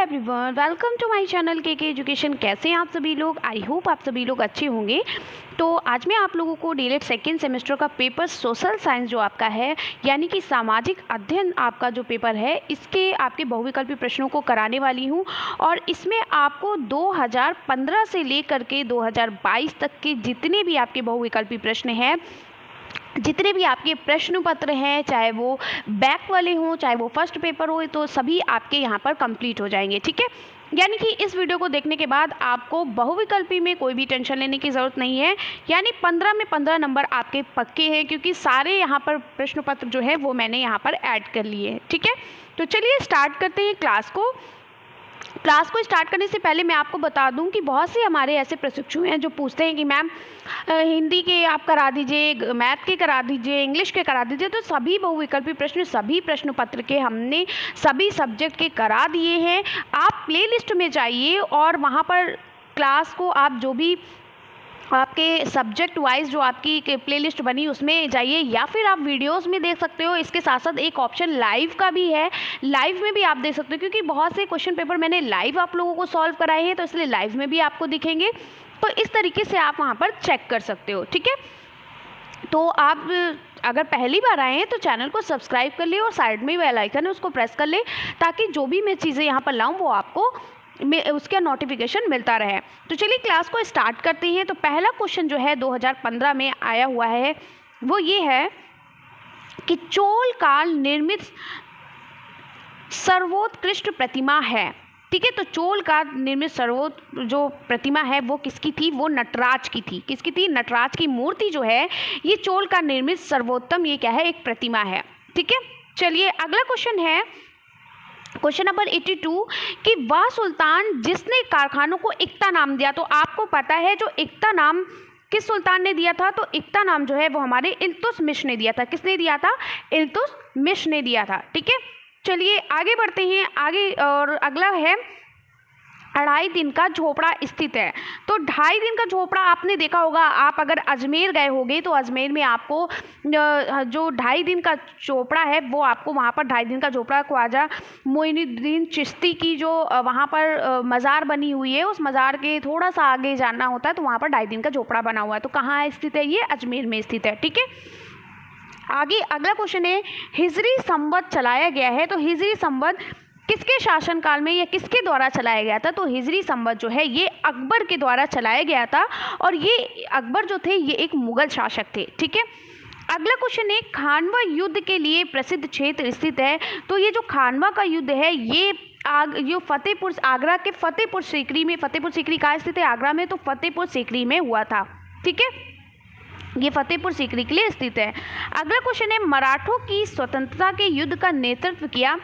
Everyone, welcome to my channel K education. कैसे हैं आप सभी लोग? आई होप आप सभी लोग अच्छे होंगे। तो आज मैं आप लोगों को डीएलएड सेकेंड सेमेस्टर का पेपर सोशल साइंस जो आपका है, यानी कि सामाजिक अध्ययन आपका जो पेपर है, इसके आपके बहुविकल्पी प्रश्नों को कराने वाली हूं। और इसमें आपको 2015 से लेकर के 2022 तक के जितने भी आपके बहुविकल्पी प्रश्न हैं, जितने भी आपके प्रश्न पत्र हैं, चाहे वो बैक वाले हों, चाहे वो फर्स्ट पेपर हो, तो सभी आपके यहाँ पर कंप्लीट हो जाएंगे। ठीक है, यानी कि इस वीडियो को देखने के बाद आपको बहुविकल्पी में कोई भी टेंशन लेने की ज़रूरत नहीं है। यानी 15 में 15 नंबर आपके पक्के हैं, क्योंकि सारे यहाँ पर प्रश्न पत्र जो है वो मैंने यहाँ पर ऐड कर लिए हैं। ठीक है, तो चलिए स्टार्ट करते हैं क्लास को स्टार्ट करने से पहले मैं आपको बता दूं कि बहुत से हमारे ऐसे प्रशिक्षु हैं जो पूछते हैं कि मैम हिंदी के आप करा दीजिए, मैथ के करा दीजिए, इंग्लिश के करा दीजिए। तो सभी बहुविकल्पी प्रश्न, सभी प्रश्न पत्र के हमने सभी सब्जेक्ट के करा दिए हैं। आप प्लेलिस्ट में जाइए और वहाँ पर क्लास को आप जो भी आपके सब्जेक्ट वाइज जो आपकी प्लेलिस्ट बनी उसमें जाइए, या फिर आप वीडियोस में देख सकते हो। इसके साथ साथ एक ऑप्शन लाइव का भी है, लाइव में भी आप देख सकते हो, क्योंकि बहुत से क्वेश्चन पेपर मैंने लाइव आप लोगों को सॉल्व कराए हैं, तो इसलिए लाइव में भी आपको दिखेंगे। तो इस तरीके से आप वहाँ पर चेक कर सकते हो। ठीक है, तो आप अगर पहली बार आए हैं तो चैनल को सब्सक्राइब कर ले और साइड में बेल आइकन है उसको प्रेस कर ले, ताकि जो भी मैं चीज़ें यहाँ पर लाऊँ वो आपको उसका नोटिफिकेशन मिलता रहे। तो चलिए क्लास को स्टार्ट करते हैं। तो पहला क्वेश्चन जो है 2015 में आया हुआ है वो ये है कि चोल काल निर्मित सर्वोत्कृष्ट प्रतिमा है। ठीक है, तो चोल काल निर्मित जो प्रतिमा है वो किसकी थी? वो नटराज की थी। किसकी थी? नटराज की मूर्ति जो है ये चोल का निर्मित सर्वोत्तम ये क्या है? एक प्रतिमा है। ठीक है, चलिए अगला क्वेश्चन है क्वेश्चन नंबर 82 कि वह सुल्तान जिसने कारखानों को इक्ता नाम दिया। तो आपको पता है जो इक्ता नाम किस सुल्तान ने दिया था? तो इक्ता नाम जो है वो हमारे इल्तुतमिश ने दिया था। किसने दिया था? इल्तुतमिश ने दिया था। ठीक है, चलिए आगे बढ़ते हैं आगे। और अगला है 2.5 दिन का झोपड़ा स्थित है। तो 2.5 दिन का झोपड़ा आपने देखा होगा, आप अगर अजमेर गए होंगे तो अजमेर में आपको जो 2.5 दिन का झोपड़ा है वो आपको वहाँ पर 2.5 दिन का झोपड़ा ख्वाजा मोइनुद्दीन चिश्ती की जो वहाँ पर मज़ार बनी हुई है, उस मज़ार के थोड़ा सा आगे जाना होता है तो वहाँ पर 2.5 दिन का झोपड़ा बना हुआ है। तो कहाँ स्थित है? ये अजमेर में स्थित है। ठीक है, आगे अगला क्वेश्चन है हिजरी संवत चलाया गया है। तो हिजरी संवत किसके शासनकाल में या किसके द्वारा चलाया गया था? तो हिजरी संवत जो है ये अकबर के द्वारा चलाया गया था, और ये अकबर जो थे ये एक मुगल शासक थे। ठीक है, अगला क्वेश्चन है खानवा युद्ध के लिए प्रसिद्ध क्षेत्र स्थित है। तो ये जो खानवा का युद्ध है ये फतेहपुर, आगरा के फतेहपुर सीकरी में, फतेहपुर सीकरी कहाँ स्थित है? आगरा में। तो फतेहपुर सीकरी में हुआ था। ठीक है, ये फतेहपुर सीकरी के लिए स्थित है। अगला क्वेश्चन है मराठों की स्वतंत्रता के युद्ध का नेतृत्व किया।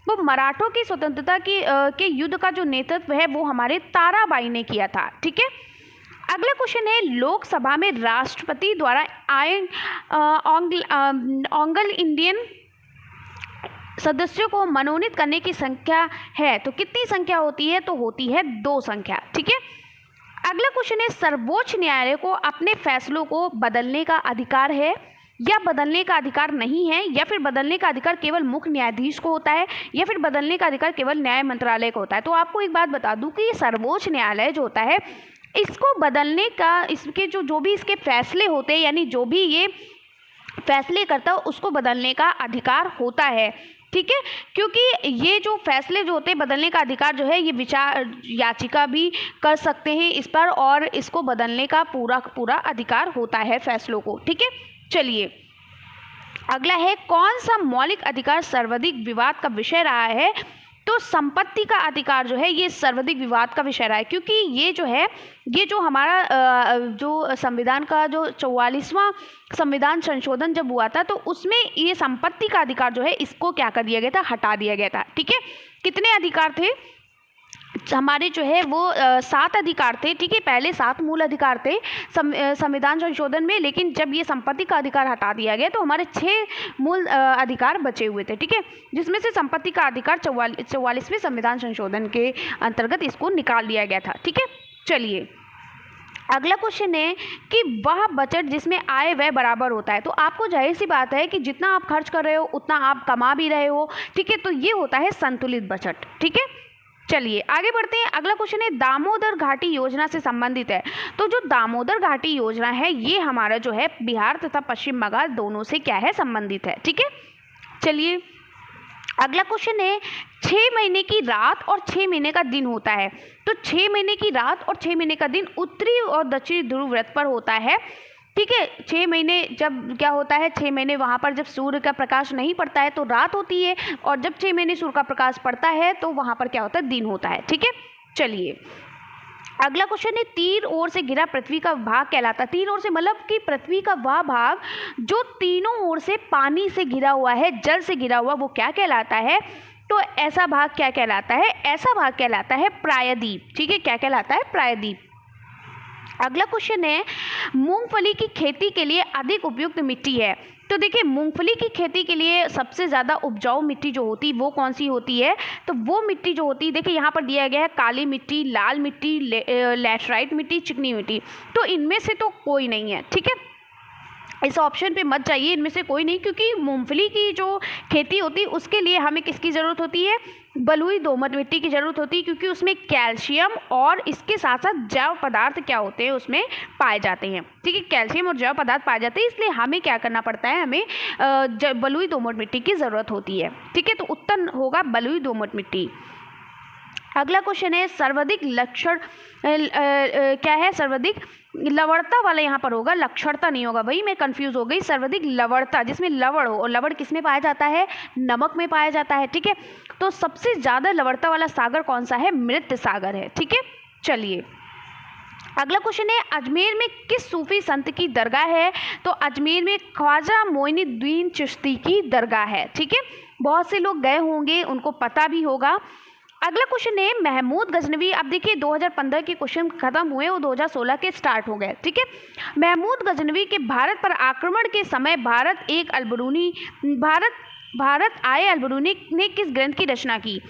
वो मराठों की स्वतंत्रता के युद्ध का जो नेतृत्व है वो हमारे ताराबाई ने किया था। ठीक है, अगला क्वेश्चन है लोकसभा में राष्ट्रपति द्वारा ऑंग्ल इंडियन सदस्यों को मनोनीत करने की संख्या है। तो कितनी संख्या होती है? तो होती है 2 संख्या। ठीक है, अगला क्वेश्चन है सर्वोच्च न्यायालय को अपने फैसलों को बदलने का अधिकार है या बदलने का अधिकार नहीं है, या फिर बदलने का अधिकार केवल मुख्य न्यायाधीश को होता है, या फिर बदलने का अधिकार केवल न्याय मंत्रालय को होता है। तो आपको एक बात बता दूं कि ये सर्वोच्च न्यायालय जो होता है इसको बदलने का, इसके जो भी इसके फैसले होते हैं, यानी जो भी ये फैसले करता है उसको बदलने का अधिकार होता है। ठीक है, क्योंकि ये जो फैसले जो होते हैं बदलने का अधिकार जो है ये विचार याचिका भी कर सकते हैं इस पर, और इसको बदलने का पूरा अधिकार होता है फैसलों को। ठीक है, चलिए अगला है कौन सा मौलिक अधिकार सर्वाधिक विवाद का विषय रहा है? तो संपत्ति का अधिकार जो है ये सर्वाधिक विवाद का विषय रहा है, क्योंकि ये जो है ये जो हमारा जो संविधान का जो 44वां संविधान संशोधन जब हुआ था तो उसमें ये संपत्ति का अधिकार जो है इसको क्या कर दिया गया था? हटा दिया गया था। ठीक है, कितने अधिकार थे हमारे जो है वो 7 अधिकार थे। ठीक है, पहले 7 मूल अधिकार थे संविधान संशोधन में, लेकिन जब ये संपत्ति का अधिकार हटा दिया गया तो हमारे 6 मूल अधिकार बचे हुए थे। ठीक है, जिसमें से संपत्ति का अधिकार 44वें संविधान संशोधन के अंतर्गत इसको निकाल दिया गया था। ठीक है, चलिए अगला क्वेश्चन है कि वह बजट जिसमें आय व्यय बराबर होता है। तो आपको जाहिर सी बात है कि जितना आप खर्च कर रहे हो उतना आप कमा भी रहे हो। ठीक है, तो ये होता है संतुलित बजट। ठीक है, चलिए आगे बढ़ते हैं। अगला क्वेश्चन है दामोदर घाटी योजना से संबंधित है। तो जो दामोदर घाटी योजना है ये हमारा जो है बिहार तथा पश्चिम बंगाल दोनों से क्या है, संबंधित है। ठीक है, चलिए अगला क्वेश्चन है 6 महीने की रात और 6 महीने का दिन होता है। तो 6 महीने की रात और 6 महीने का दिन उत्तरी और दक्षिणी ध्रुव व्रत पर होता है। ठीक है, 6 महीने जब क्या होता है, 6 महीने वहाँ पर जब सूर्य का प्रकाश नहीं पड़ता है तो रात होती है, और जब 6 महीने सूर्य का प्रकाश पड़ता है तो वहाँ पर क्या होता है, दिन होता है। ठीक है, चलिए अगला क्वेश्चन है तीन ओर से घिरा पृथ्वी का भाग कहलाता है। तीन ओर से मतलब कि पृथ्वी का वह भाग जो तीनों ओर से पानी से घिरा हुआ है, जल से घिरा हुआ, वो क्या कहलाता है? तो ऐसा भाग क्या कहलाता है? ऐसा भाग कहलाता है प्रायद्वीप। ठीक है, क्या कहलाता है? प्रायद्वीप। अगला क्वेश्चन है मूंगफली की खेती के लिए अधिक उपयुक्त मिट्टी है। तो देखिए मूंगफली की खेती के लिए सबसे ज़्यादा उपजाऊ मिट्टी जो होती है वो कौन सी होती है? तो वो मिट्टी जो होती है, देखिए यहाँ पर दिया गया है काली मिट्टी, लाल मिट्टी, लैटराइट मिट्टी, चिकनी मिट्टी। तो इनमें से तो कोई नहीं है। ठीक है, इस ऑप्शन पे मत जाइए, इनमें से कोई नहीं, क्योंकि मूंगफली की जो खेती होती है उसके लिए हमें किसकी ज़रूरत होती है? बलुई दोमट मिट्टी की ज़रूरत होती है, क्योंकि उसमें कैल्शियम और इसके साथ साथ जैव पदार्थ क्या होते हैं उसमें पाए जाते हैं। ठीक है, कैल्शियम और जैव पदार्थ पाए जाते हैं, इसलिए हमें क्या करना पड़ता है, हमें बलुई दोमट मिट्टी की ज़रूरत होती है। ठीक है, तो उत्तर होगा बलुई दोमट मिट्टी। अगला क्वेश्चन है सर्वाधिक लक्षण क्या है? सर्वाधिक लवणता वाला यहाँ पर होगा, लक्षणता नहीं होगा भाई, मैं कंफ्यूज हो गई। सर्वाधिक लवणता, जिसमें लवण हो, और लवण किस में पाया जाता है? नमक में पाया जाता है। ठीक है, तो सबसे ज़्यादा लवणता वाला सागर कौन सा है? मृत सागर है। ठीक है, चलिए अगला क्वेश्चन है अजमेर में किस सूफी संत की दरगाह है? तो अजमेर में ख्वाजा मोइनुद्दीन चिश्ती की दरगाह है। ठीक है, बहुत से लोग गए होंगे, उनको पता भी होगा। अगला क्वेश्चन है महमूद गजनवी। अब देखिए 2015 के क्वेश्चन खत्म हुए, वो 2016 के स्टार्ट हो गए। ठीक है, महमूद गजनवी के भारत पर आक्रमण के समय भारत आए अलबरूनी ने किस ग्रंथ की रचना की?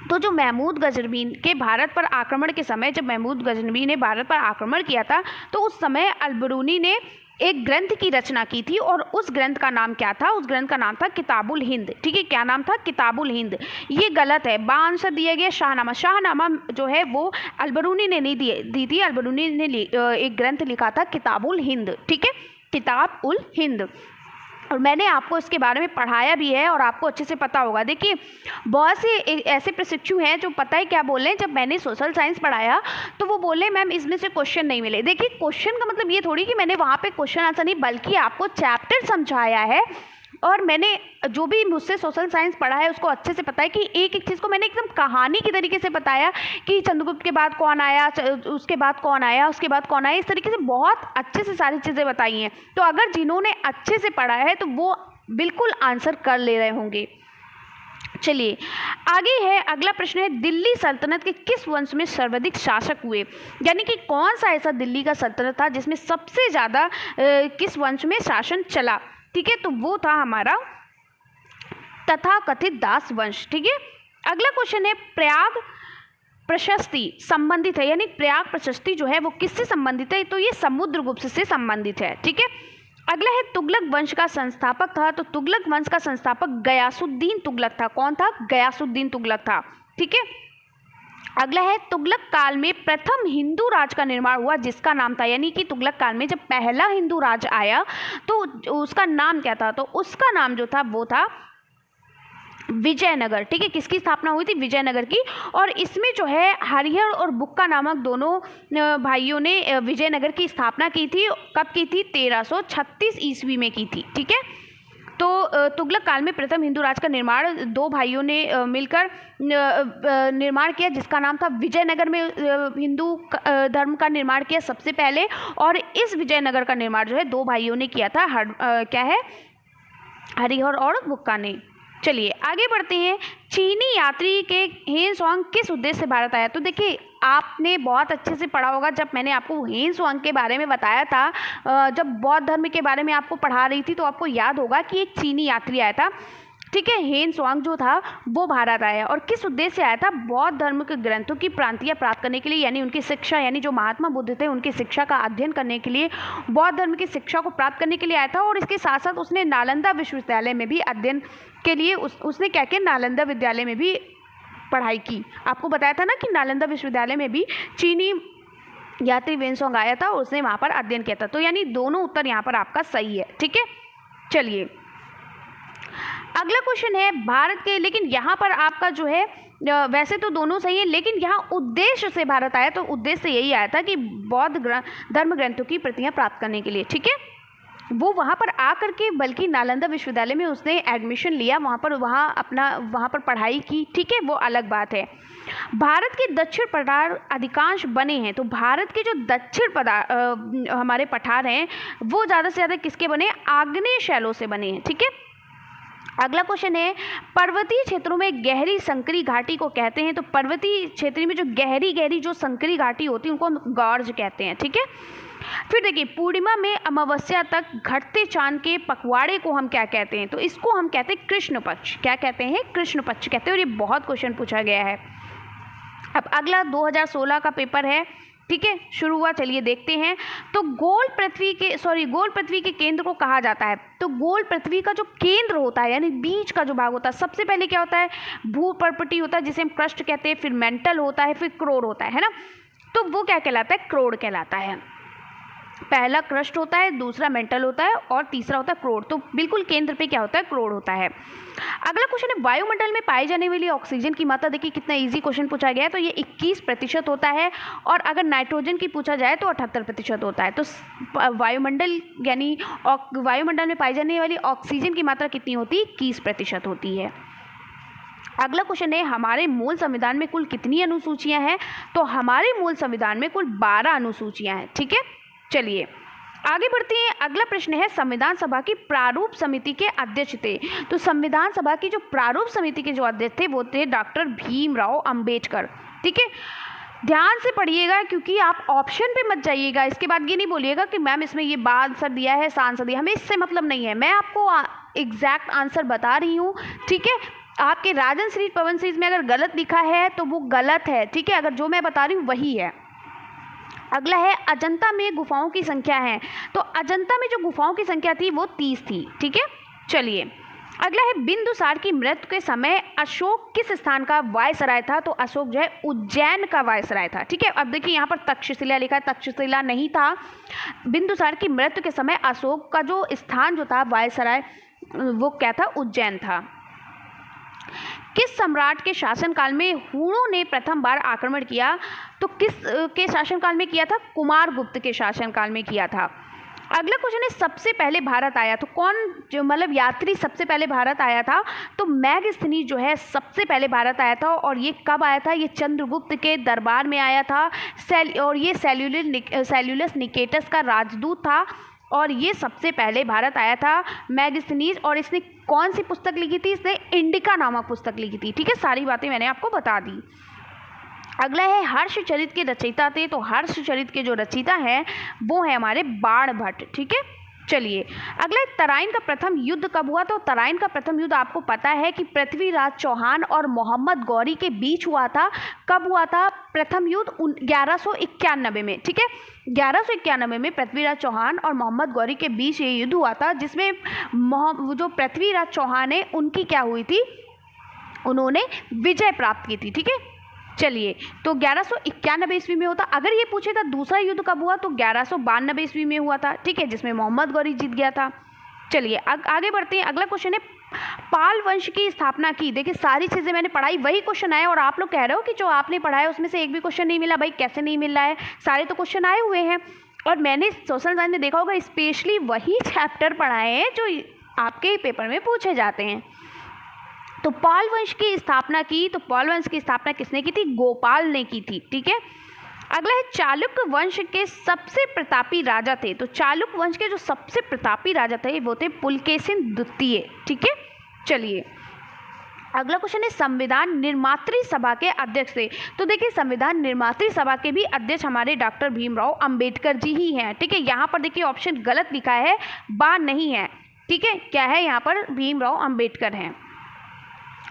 तो जो महमूद गजनवी के भारत पर आक्रमण के समय, जब महमूद गजनवी ने भारत पर आक्रमण किया था तो उस समय अलबरूनी ने एक ग्रंथ की रचना की थी, और उस ग्रंथ का नाम क्या था? उस ग्रंथ का नाम था किताबुल हिंद। ठीक है, क्या नाम था? किताबुल हिंद। ये गलत है, बा आंसर दिया गया शाहनामा। शाहनामा जो है वो अलबरूनी ने नहीं दी थी, अलबरूनी ने एक ग्रंथ लिखा था किताबुल हिंद। ठीक है, किताब उल हिंद, और मैंने आपको इसके बारे में पढ़ाया भी है और आपको अच्छे से पता होगा। देखिए बहुत से ऐसे प्रशिक्षु हैं जो पता है क्या बोल रहे हैं, जब मैंने सोशल साइंस पढ़ाया तो वो बोले मैम इसमें से क्वेश्चन नहीं मिले। देखिए क्वेश्चन का मतलब ये थोड़ी कि मैंने वहाँ पे क्वेश्चन आंसर नहीं, बल्कि आपको चैप्टर समझाया है, और मैंने जो भी मुझसे सोशल साइंस पढ़ा है उसको अच्छे से पता है कि एक एक चीज़ को मैंने एकदम कहानी की तरीके से बताया कि चंद्रगुप्त के बाद कौन आया, उसके बाद कौन आया, उसके बाद कौन आया, इस तरीके से बहुत अच्छे से सारी चीज़ें बताई हैं। तो अगर जिन्होंने अच्छे से पढ़ा है तो वो बिल्कुल आंसर कर ले रहे होंगे। चलिए आगे है, अगला प्रश्न है दिल्ली सल्तनत के किस वंश में सर्वाधिक शासक हुए? यानी कि कौन सा ऐसा दिल्ली का सल्तनत था जिसमें सबसे ज़्यादा किस वंश में शासन चला? ठीक है, तो वो था हमारा तथाकथित दास वंश। ठीक है, अगला क्वेश्चन है प्रयाग प्रशस्ति संबंधित है, यानी प्रयाग प्रशस्ति जो है वो किससे संबंधित है? तो ये समुद्रगुप्त से संबंधित है। ठीक है, अगला है तुगलक वंश का संस्थापक था। तो तुगलक वंश का संस्थापक गयासुद्दीन तुगलक था। कौन था? गयासुद्दीन तुगलक था। ठीक है, अगला है तुगलक काल में प्रथम हिंदू राज का निर्माण हुआ जिसका नाम था, यानी कि तुगलक काल में जब पहला हिंदू राज आया तो उसका नाम क्या था? तो उसका नाम जो था वो था विजयनगर। ठीक है, किसकी स्थापना हुई थी? विजयनगर की। और इसमें जो है हरिहर और बुक्का नामक दोनों भाइयों ने विजयनगर की स्थापना की थी। कब की थी? 1336 ईस्वी में की थी। ठीक है, तो तुगलक काल में प्रथम हिंदू राज का निर्माण दो भाइयों ने मिलकर निर्माण किया जिसका नाम था विजयनगर में हिंदू धर्म का निर्माण किया सबसे पहले, और इस विजयनगर का निर्माण जो है दो भाइयों ने किया था, क्या है? हरिहर और बुक्का ने। चलिए आगे बढ़ते हैं, चीनी यात्री के हेन स्वांग किस उद्देश्य से भारत आया? तो देखिए आपने बहुत अच्छे से पढ़ा होगा, जब मैंने आपको हेन स्वांग के बारे में बताया था, जब बौद्ध धर्म के बारे में आपको पढ़ा रही थी, तो आपको याद होगा कि एक चीनी यात्री आया था। ठीक है, हेन स्वांग जो था वो भारत आया, और किस उद्देश्य से आया था? बौद्ध धर्म के ग्रंथों की प्रांतियाँ प्राप्त करने के लिए, यानी उनकी शिक्षा, यानी जो महात्मा बुद्ध थे उनकी शिक्षा का अध्ययन करने के लिए, बौद्ध धर्म की शिक्षा को प्राप्त करने के लिए आया था। और इसके साथ साथ उसने नालंदा विश्वविद्यालय में भी अध्ययन के लिए उसने क्या किया? नालंदा विद्यालय में भी पढ़ाई की? आपको बताया था ना कि नालंदा विश्वविद्यालय में भी चीनी यात्री वेनसोंग आया था और उसने वहाँ पर अध्ययन किया था। तो यानी दोनों उत्तर यहाँ पर आपका सही है। ठीक है, चलिए अगला क्वेश्चन है भारत के, लेकिन यहाँ पर आपका जो है वैसे तो दोनों सही है, लेकिन यहाँ उद्देश्य से भारत आया, तो उद्देश्य यही आया था कि बौद्ध धर्म ग्रंथों की प्रतियां प्राप्त करने के लिए। ठीक है, वो वहाँ पर आकर के बल्कि नालंदा विश्वविद्यालय में उसने एडमिशन लिया, वहाँ पर पढ़ाई की। ठीक है, वो अलग बात है। भारत के दक्षिण पठार अधिकांश बने हैं, तो भारत के जो दक्षिण हमारे पठार हैं वो ज़्यादा से ज़्यादा किसके बने? आग्नेय शैलों से बने हैं। ठीक है, अगला क्वेश्चन है पर्वतीय क्षेत्रों में गहरी संकरी घाटी को कहते हैं। तो पर्वतीय क्षेत्र में जो गहरी जो संकरी घाटी होती है उनको हम गॉर्ज कहते हैं। ठीक है, फिर देखिए पूर्णिमा में अमावस्या तक घटते चांद के पखवाड़े को हम क्या कहते हैं? तो इसको हम कहते हैं कृष्ण पक्ष। क्या कहते हैं? कृष्ण पक्ष कहते हैं। और ये बहुत क्वेश्चन पूछा गया है। अब अगला 2016 का पेपर है। ठीक है, शुरू हुआ, चलिए देखते हैं। तो गोल पृथ्वी के केंद्र को कहा जाता है। तो गोल पृथ्वी का जो केंद्र होता है यानी बीच का जो भाग होता है, सबसे पहले क्या होता है? भूपर्पटी होता है जिसे हम क्रस्ट कहते हैं, फिर मेंटल होता है, फिर क्रोड होता है ना। तो वो क्या कहलाता है? क्रोड कहलाता है। पहला क्रस्ट होता है, दूसरा मेंटल होता है और तीसरा होता है क्रोड। तो बिल्कुल केंद्र पे क्या होता है? क्रोड होता है। अगला क्वेश्चन है वायुमंडल में पाई जाने वाली ऑक्सीजन की मात्रा। देखिए कितना इजी क्वेश्चन पूछा गया है। तो ये 21% होता है और अगर नाइट्रोजन की पूछा जाए तो 78% होता है। तो वायुमंडल में पाई जाने वाली ऑक्सीजन की मात्रा कितनी होती है? 21% होती है। अगला क्वेश्चन है हमारे मूल संविधान में कुल कितनी अनुसूचियां हैं? तो हमारे मूल संविधान में कुल 12 अनुसूचियां हैं। ठीक है, चलिए आगे बढ़ते हैं। अगला प्रश्न है संविधान सभा की प्रारूप समिति के अध्यक्ष थे। तो संविधान सभा की जो प्रारूप समिति के जो अध्यक्ष थे वो थे डॉक्टर भीमराव अंबेडकर। ठीक है, ध्यान से पढ़िएगा क्योंकि आप ऑप्शन पे मत जाइएगा। इसके बाद ये नहीं बोलिएगा कि मैम इसमें ये आंसर दिया है, आंसर दिया, हमें इससे मतलब नहीं है। मैं आपको एग्जैक्ट आंसर बता रही हूँ। ठीक है, आपके राजन सीरीज पवन सीरीज में अगर गलत लिखा है तो वो गलत है। ठीक है, अगर जो मैं बता रही हूँ वही है। अगला है अजंता में गुफाओं की संख्या है। तो अजंता में जो गुफाओं की संख्या थी वो 30 थी। ठीक है, चलिए अगला है बिंदुसार की मृत्यु के समय अशोक किस स्थान का वायसराय था? तो अशोक जो है उज्जैन का वायसराय था। ठीक है, अब देखिए यहाँ पर तक्षशिला लिखा है, तक्षशिला नहीं था। बिंदुसार की मृत्यु के समय अशोक का जो स्थान जो था वायसराय वो क्या था? उज्जैन था। किस सम्राट के शासनकाल में हूणों ने प्रथम बार आक्रमण किया? तो किस के शासनकाल में किया था? कुमारगुप्त के शासनकाल में किया था। अगला क्वेश्चन है सबसे पहले भारत आया, तो कौन जो मतलब यात्री सबसे पहले भारत आया था? तो मैगस्थनीज जो है सबसे पहले भारत आया था। और ये कब आया था? ये चंद्रगुप्त के दरबार में आया था। और ये सेल्यूलस निकेटस का राजदूत था और ये सबसे पहले भारत आया था मैगस्थनीज। और इसने कौन सी पुस्तक लिखी थी? इसने इंडिका नामक पुस्तक लिखी थी। ठीक है, सारी बातें मैंने आपको बता दी। अगला है हर्षचरित के रचयिता थे। तो हर्षचरित के जो रचयिता हैं वो है हमारे बाणभट्ट। ठीक है, चलिए अगला है तराइन का प्रथम युद्ध कब हुआ? तो तराइन का प्रथम युद्ध आपको पता है कि पृथ्वीराज चौहान और मोहम्मद गौरी के बीच हुआ था। कब हुआ था प्रथम युद्ध? 1191 में। ठीक है, 1191 में पृथ्वीराज चौहान और मोहम्मद गौरी के बीच ये युद्ध हुआ था, जिसमें जो पृथ्वीराज चौहान है उनकी क्या हुई थी? उन्होंने विजय प्राप्त की थी। ठीक है, चलिए तो 1191 ईस्वी में होता। अगर ये पूछे था दूसरा युद्ध कब हुआ तो 1192 ईस्वी में हुआ था। ठीक है, जिसमें मोहम्मद गौरी जीत गया था। चलिए आगे बढ़ते हैं। अगला क्वेश्चन है पाल वंश की स्थापना की। देखिए सारी चीज़ें मैंने पढ़ाई, वही क्वेश्चन आए और आप लोग कह रहे हो कि जो आपने पढ़ा है उसमें से एक भी क्वेश्चन नहीं मिला। भाई कैसे नहीं मिल रहा है? सारे तो क्वेश्चन आए हुए हैं और मैंने सोशल साइंस में देखा होगा स्पेशली वही चैप्टर पढ़ाए हैं जो आपके ही पेपर में पूछे जाते हैं। तो पाल वंश की स्थापना की, तो पाल वंश की स्थापना किसने की थी? गोपाल ने की थी। ठीक है, अगला है चालुक्य वंश के सबसे प्रतापी राजा थे। तो चालुक्य वंश के जो सबसे प्रतापी राजा थे वो थे पुलकेशिन द्वितीय। ठीक है, चलिए अगला क्वेश्चन है संविधान निर्मात्री सभा के अध्यक्ष थे। तो देखिए संविधान निर्मात्री सभा के भी अध्यक्ष हमारे डॉक्टर भीमराव अंबेडकर जी ही हैं। ठीक है, यहाँ पर देखिए ऑप्शन गलत लिखा है, बा नहीं है। ठीक है, क्या है यहाँ पर? भीमराव अंबेडकर हैं।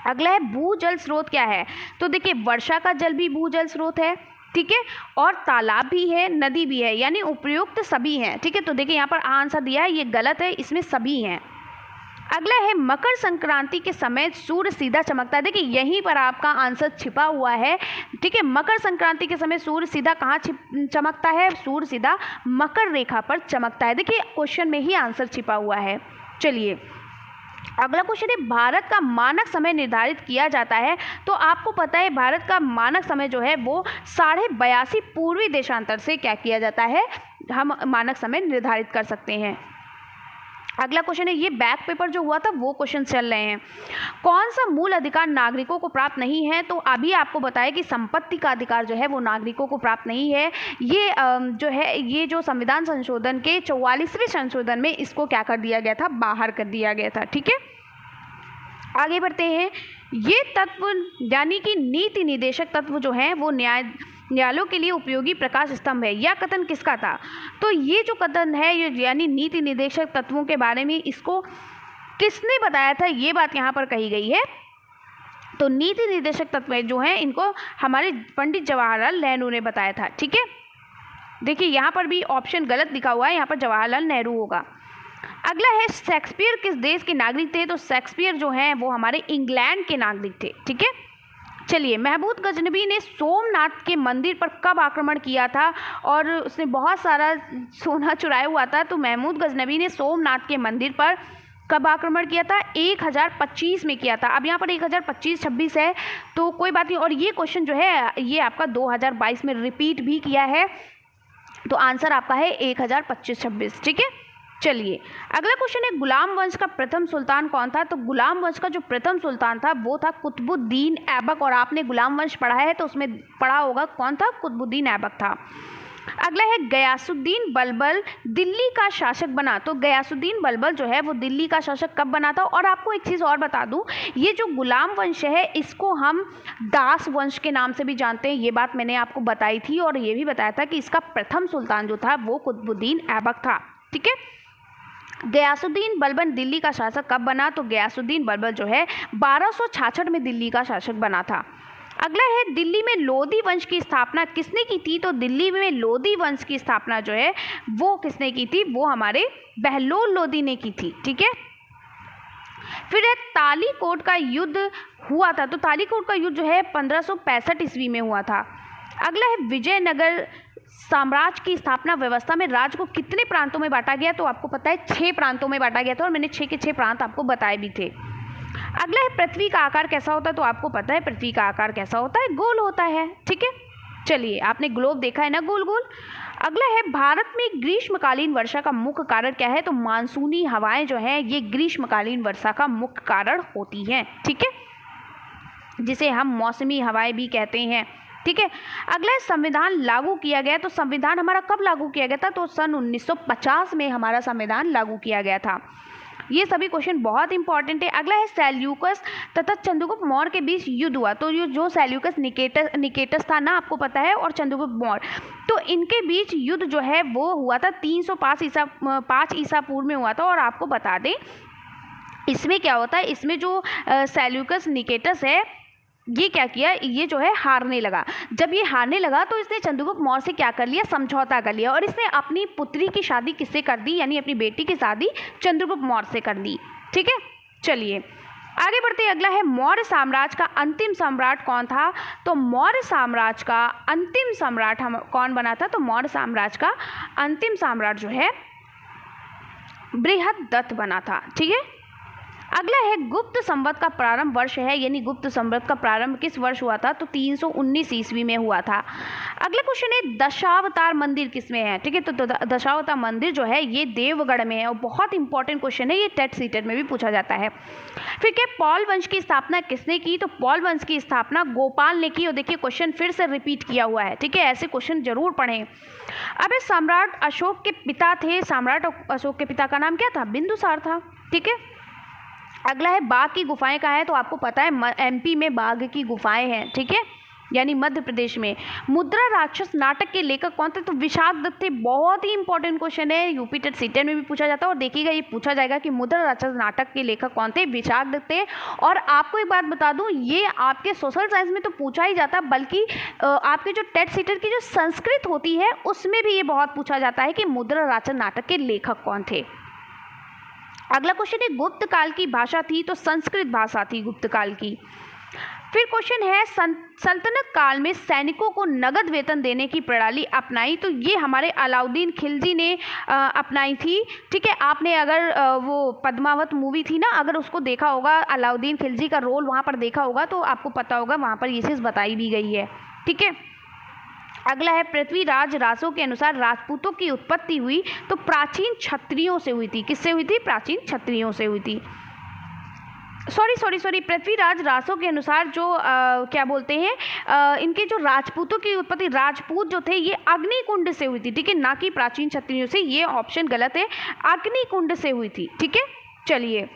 अगला है भूजल स्रोत क्या है? तो देखिए वर्षा का जल भी भूजल स्रोत है। ठीक है, और तालाब भी है, नदी भी है, यानी उपयुक्त सभी हैं। ठीक है, तो देखिए यहाँ पर आंसर दिया है, ये गलत है, इसमें सभी हैं। अगला है मकर संक्रांति के समय सूर्य सीधा चमकता है। देखिए यहीं पर आपका आंसर छिपा हुआ है, ठीक है। मकर संक्रांति के समय सूर्य सीधा कहाँ चमकता है? सूर्य सीधा मकर रेखा पर चमकता है। देखिए क्वेश्चन में ही आंसर छिपा हुआ है। चलिए अगला क्वेश्चन है, भारत का मानक समय निर्धारित किया जाता है। तो आपको पता है भारत का मानक समय जो है वो 82.5 पूर्वी देशांतर से क्या किया जाता है, हम मानक समय निर्धारित कर सकते हैं। अगला क्वेश्चन है, ये बैक पेपर जो हुआ था वो क्वेश्चन चल रहे हैं। कौन सा मूल अधिकार नागरिकों को प्राप्त नहीं है? तो अभी आपको बताया कि संपत्ति का अधिकार जो है वो नागरिकों को प्राप्त नहीं है। ये जो है ये जो संविधान संशोधन के 44वें संशोधन में इसको क्या कर दिया गया था, बाहर कर दिया गया था, ठीक है। आगे बढ़ते हैं। ये तत्व यानी कि नीति निदेशक तत्व जो है वो न्यायालयों के लिए उपयोगी प्रकाश स्तंभ है। यह कथन किसका था? तो ये जो कथन है ये यानी नीति निदेशक तत्वों के बारे में इसको किसने बताया था, ये बात यहाँ पर कही गई है। तो नीति निदेशक तत्व जो हैं इनको हमारे पंडित जवाहरलाल नेहरू ने बताया था, ठीक है। देखिए यहाँ पर भी ऑप्शन गलत लिखा हुआ है, यहाँ पर जवाहरलाल नेहरू होगा। अगला है, शेक्सपियर किस देश के नागरिक थे? तो शेक्सपियर जो हैं वो हमारे इंग्लैंड के नागरिक थे, ठीक है। चलिए, महमूद गजनबी ने सोमनाथ के मंदिर पर कब आक्रमण किया था और उसने बहुत सारा सोना चुराया हुआ था? तो महमूद गजनबी ने सोमनाथ के मंदिर पर कब आक्रमण किया था? 1025 में किया था। अब यहाँ पर 1025-26 है तो कोई बात नहीं। और ये क्वेश्चन जो है ये आपका 2022 में रिपीट भी किया है, तो आंसर आपका है 1025-26, ठीक है। चलिए अगला क्वेश्चन है, गुलाम वंश का प्रथम सुल्तान कौन था? तो गुलाम वंश का जो प्रथम सुल्तान था वो था कुतुबुद्दीन ऐबक। और आपने गुलाम वंश पढ़ा है तो उसमें पढ़ा होगा कौन था, कुतुबुद्दीन ऐबक था। अगला है, गयासुद्दीन बलबल दिल्ली का शासक बना। तो गयासुद्दीन बलबल जो है वो दिल्ली का शासक कब बना था? और आपको एक चीज़ और बता दूं, ये जो गुलाम वंश है इसको हम दास वंश के नाम से भी जानते हैं। ये बात मैंने आपको बताई थी और ये भी बताया था कि इसका प्रथम सुल्तान जो था वो कुतुबुद्दीन ऐबक था, ठीक है। गयासुद्दीन बलबन दिल्ली का शासक कब बना? तो गयासुद्दीन बलबन जो है 1266 में दिल्ली का शासक बना था। अगला है, दिल्ली में लोधी वंश की स्थापना किसने की थी? तो दिल्ली में लोधी वंश की स्थापना जो है वो किसने की थी? वो हमारे बहलोल लोधी ने की थी, ठीक है। फिर है, तालीकोट का युद्ध हुआ था। तो तालीकोट का युद्ध जो है 1565 ईस्वी में हुआ था। अगला है, विजयनगर साम्राज्य की स्थापना व्यवस्था में राज्य को कितने प्रांतों में बांटा गया? तो आपको पता है 6 प्रांतों में बांटा गया था और मैंने 6 के 6 प्रांत आपको बताए भी थे। अगला है, पृथ्वी का आकार कैसा होता है? तो आपको पता है पृथ्वी का आकार कैसा होता है, गोल होता है, ठीक है। चलिए, आपने ग्लोब देखा है ना, गोल गोल। अगला है, भारत में ग्रीष्मकालीन वर्षा का मुख्य कारण क्या है? तो मानसूनी हवाएं जो हैं ये ग्रीष्मकालीन वर्षा का मुख्य कारण होती हैं, ठीक है, जिसे हम मौसमी हवाएं भी कहते हैं, ठीक है। अगला है, संविधान लागू किया गया। तो संविधान हमारा कब लागू किया गया था? तो सन 1950 में हमारा संविधान लागू किया गया था। ये सभी क्वेश्चन बहुत इंपॉर्टेंट है। अगला है, सेल्यूकस तथा चंद्रगुप्त मौर्य के बीच युद्ध हुआ। तो ये जो सेल्यूकस निकेटस था ना, आपको पता है, और चंद्रगुप्त मौर्य, तो इनके बीच युद्ध जो है वो हुआ था 305 ईसा पूर्व में हुआ था। और आपको बता दें इसमें क्या होता है, इसमें जो सेल्यूकस निकेटस है ये क्या किया, ये जो है हारने लगा। जब ये हारने लगा तो इसने चंद्रगुप्त मौर्य से क्या कर लिया, समझौता कर लिया और इसने अपनी पुत्री की शादी किससे कर दी, यानी अपनी बेटी की शादी चंद्रगुप्त मौर्य से कर दी, ठीक है। चलिए आगे बढ़ते हैं। अगला है, मौर्य साम्राज्य का अंतिम सम्राट कौन था? तो मौर्य साम्राज्य का अंतिम सम्राट हम कौन बना था? तो मौर्य साम्राज्य का अंतिम सम्राट जो है बृहदत्त बना था, ठीक है। अगला है, गुप्त संवत का प्रारंभ वर्ष है, यानी गुप्त संवत का प्रारंभ किस वर्ष हुआ था? तो 319 ईस्वी में हुआ था। अगला क्वेश्चन है, दशावतार मंदिर किसमें है? ठीक है, तो दशावतार मंदिर जो है ये देवगढ़ में है और बहुत इंपॉर्टेंट क्वेश्चन है, ये टेट सीटेट में भी पूछा जाता है। फिर क्या, पॉल वंश की स्थापना किसने की? तो पॉल वंश की स्थापना गोपाल ने की। और देखिए क्वेश्चन फिर से रिपीट किया हुआ है, ठीक है, ऐसे क्वेश्चन जरूर पढ़ें। अब सम्राट अशोक के पिता थे, सम्राट अशोक के पिता का नाम क्या था? बिंदुसार था, ठीक है। अगला है, बाघ की गुफाएं कहाँ है? तो आपको पता है एमपी में बाघ की गुफाएं हैं, ठीक है, यानी मध्य प्रदेश में। मुद्रा राक्षस नाटक के लेखक कौन थे? तो विशाख दत्त थे। बहुत ही इंपॉर्टेंट क्वेश्चन है, यूपी टेट सीटेट में भी पूछा जाता है और देखिएगा ये पूछा जाएगा कि मुद्रा राक्षस नाटक के लेखक कौन थे? विशाख दत्त थे। और आपको एक बात बता दूं, ये आपके सोशल साइंस में तो पूछा ही जाता, बल्कि आपके जो टेट सीटेट की जो संस्कृत होती है उसमें भी ये बहुत पूछा जाता है कि मुद्रा राक्षस नाटक के लेखक कौन थे। अगला क्वेश्चन है गुप्त काल की भाषा थी, तो संस्कृत भाषा थी गुप्त काल की। फिर क्वेश्चन है सल्तनत काल में सैनिकों को नगद वेतन देने की प्रणाली अपनाई, तो ये हमारे अलाउद्दीन खिलजी ने अपनाई थी। ठीक है, आपने अगर वो पद्मावत मूवी थी ना, अगर उसको देखा होगा, अलाउद्दीन खिलजी का रोल वहाँ पर देखा होगा, तो आपको पता होगा वहाँ पर ये चीज़ बताई भी गई है। ठीक है, अगला है पृथ्वीराज रासो के अनुसार राजपूतों की उत्पत्ति हुई, तो प्राचीन क्षत्रियों से हुई थी। किससे हुई थी? प्राचीन क्षत्रियों से हुई थी। सॉरी पृथ्वीराज रासो के अनुसार जो क्या बोलते हैं, इनके जो राजपूतों की उत्पत्ति, राजपूत जो थे ये अग्निकुंड से हुई थी। ठीक है, ना कि प्राचीन क्षत्रियों से, ये ऑप्शन गलत है, अग्निकुंड से हुई थी। ठीक है, चलिए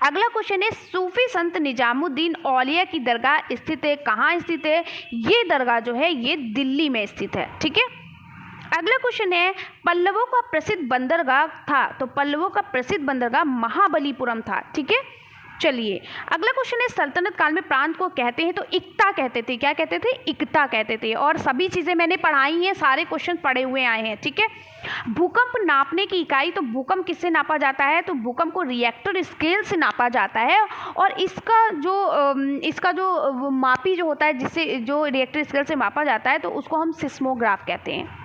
अगला क्वेश्चन है सूफी संत निजामुद्दीन औलिया की दरगाह स्थित है, कहाँ स्थित है? ये दरगाह जो है ये दिल्ली में स्थित है। ठीक है, अगला क्वेश्चन है पल्लवों का प्रसिद्ध बंदरगाह था, तो पल्लवों का प्रसिद्ध बंदरगाह महाबलीपुरम था। ठीक है, चलिए अगला क्वेश्चन है सल्तनत काल में प्रांत को कहते हैं, तो इक्ता कहते थे। क्या कहते थे? इक्ता कहते थे। और सभी चीज़ें मैंने पढ़ाई हैं, सारे क्वेश्चन पढ़े हुए आए हैं। ठीक है, भूकंप नापने की इकाई, तो भूकंप किससे नापा जाता है? तो भूकंप को रिएक्टर स्केल से नापा जाता है। और इसका जो मापी जो होता है, जिससे जो रिएक्टर स्केल से मापा जाता है, तो उसको हम सिस्मोग्राफ कहते हैं।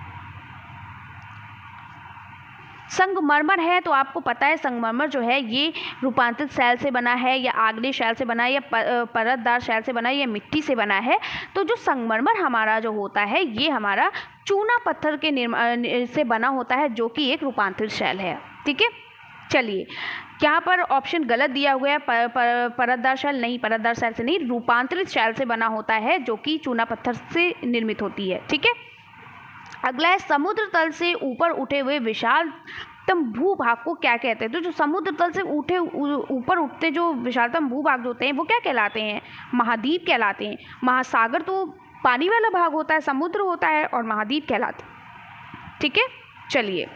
संगमरमर है, तो आपको पता है संगमरमर जो है ये रूपांतरित शैल से बना है, या आग्नेय शैल से बना है, या परतदार शैल से बना है, या मिट्टी से बना है। तो जो संगमरमर हमारा जो होता है ये हमारा चूना पत्थर के निर्माण से बना होता है, जो कि एक रूपांतरित शैल है। ठीक है, चलिए यहाँ पर ऑप्शन गलत दिया हुआ है, परतदार शैल नहीं, परतदार शैल से नहीं, रूपांतरित शैल से बना होता है, जो कि चूना पत्थर से निर्मित होती है। ठीक है, अगला है समुद्र तल से ऊपर उठे हुए विशालतम भूभाग को क्या कहते हैं? तो जो समुद्र तल से ऊपर उठते जो विशालतम भूभाग होते हैं वो क्या कहलाते हैं? महाद्वीप कहलाते हैं। महासागर तो पानी वाला भाग होता है, समुद्र होता है, और महाद्वीप कहलाते हैं। ठीक है, चलिए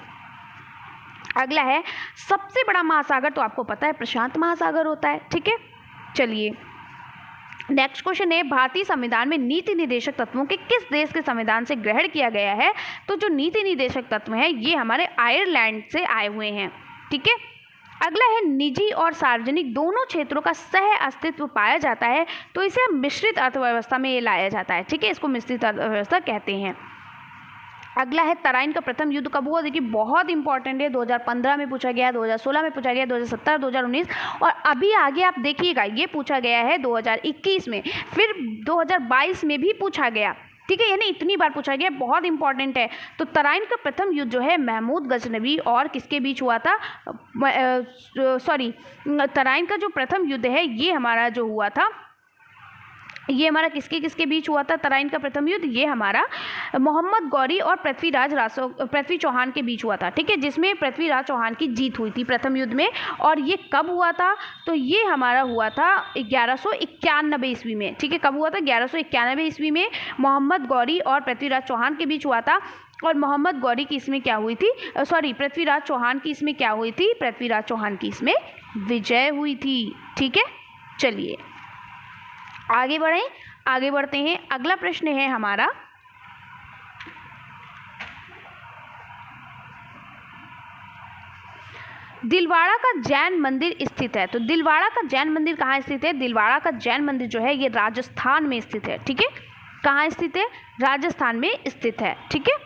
अगला है सबसे बड़ा महासागर, तो आपको पता है प्रशांत महासागर होता है। ठीक है, चलिए नेक्स्ट क्वेश्चन है भारतीय संविधान में नीति निर्देशक तत्वों के किस देश के संविधान से ग्रहण किया गया है? तो जो नीति निर्देशक तत्व हैं ये हमारे आयरलैंड से आए हुए हैं। ठीक है, अगला है निजी और सार्वजनिक दोनों क्षेत्रों का सह अस्तित्व पाया जाता है, तो इसे मिश्रित अर्थव्यवस्था में ये लाया जाता है। ठीक है, इसको मिश्रित अर्थव्यवस्था कहते हैं। अगला है तराइन का प्रथम युद्ध कब हुआ? देखिए बहुत इंपॉर्टेंट है, 2015 में पूछा गया, 2016 में पूछा गया, 2017, 2019, और अभी आगे आप देखिएगा ये पूछा गया है 2021 में, फिर 2022 में भी पूछा गया। ठीक है, यानी इतनी बार पूछा गया, बहुत इंपॉर्टेंट है। तो तराइन का प्रथम युद्ध जो है महमूद गजनवी और किसके बीच हुआ था? तराइन का जो प्रथम युद्ध है ये हमारा जो हुआ था, ये हमारा किसके बीच हुआ था? तराइन का प्रथम युद्ध ये हमारा मोहम्मद गौरी और पृथ्वी चौहान के बीच हुआ था। ठीक है, जिसमें पृथ्वीराज चौहान की जीत हुई थी प्रथम युद्ध में। और ये कब हुआ था? तो ये हमारा हुआ था 1191 ईस्वी में। ठीक है, कब हुआ था? 1191 ईस्वी में मोहम्मद गौरी और पृथ्वीराज चौहान के बीच हुआ था। और मोहम्मद गौरी की इसमें क्या हुई थी? पृथ्वीराज चौहान की इसमें क्या हुई थी? पृथ्वीराज चौहान की इसमें विजय हुई थी। ठीक है, चलिए आगे बढ़ते हैं। अगला प्रश्न है हमारा दिलवाड़ा का जैन मंदिर स्थित है, तो दिलवाड़ा का जैन मंदिर कहाँ स्थित है? दिलवाड़ा का जैन मंदिर जो है ये राजस्थान में स्थित है। ठीक है, कहाँ स्थित है? राजस्थान में स्थित है। ठीक है,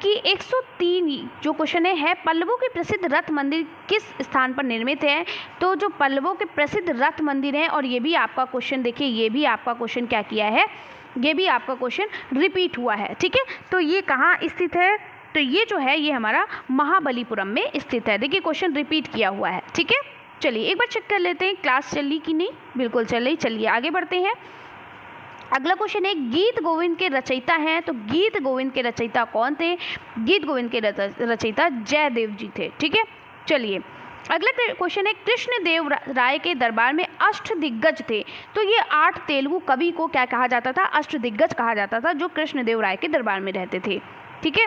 कि 103 जो क्वेश्चन है पल्लवों के प्रसिद्ध रथ मंदिर किस स्थान पर निर्मित है? तो जो पल्लवों के प्रसिद्ध रथ मंदिर हैं, और ये भी आपका क्वेश्चन देखिए, ये भी आपका क्वेश्चन क्या किया है, ये भी आपका क्वेश्चन रिपीट हुआ है। ठीक है, तो ये कहाँ स्थित है? तो ये जो है ये हमारा महाबलीपुरम में स्थित है। देखिए क्वेश्चन रिपीट किया हुआ है। ठीक है, चलिए एक बार चेक कर लेते हैं क्लास चली कि नहीं। बिल्कुल चल रही, चलिए आगे बढ़ते हैं। अगला क्वेश्चन है गीत गोविंद के रचयिता हैं, तो गीत गोविंद के रचयिता कौन थे? गीत गोविंद के रचयिता जयदेव जी थे। ठीक है, चलिए अगला क्वेश्चन है कृष्णदेव राय के दरबार में अष्टदिग्गज थे, तो ये 8 तेलुगु कवि को क्या कहा जाता था? अष्टदिग्गज कहा जाता था, जो कृष्णदेव राय के दरबार में रहते थे। ठीक है,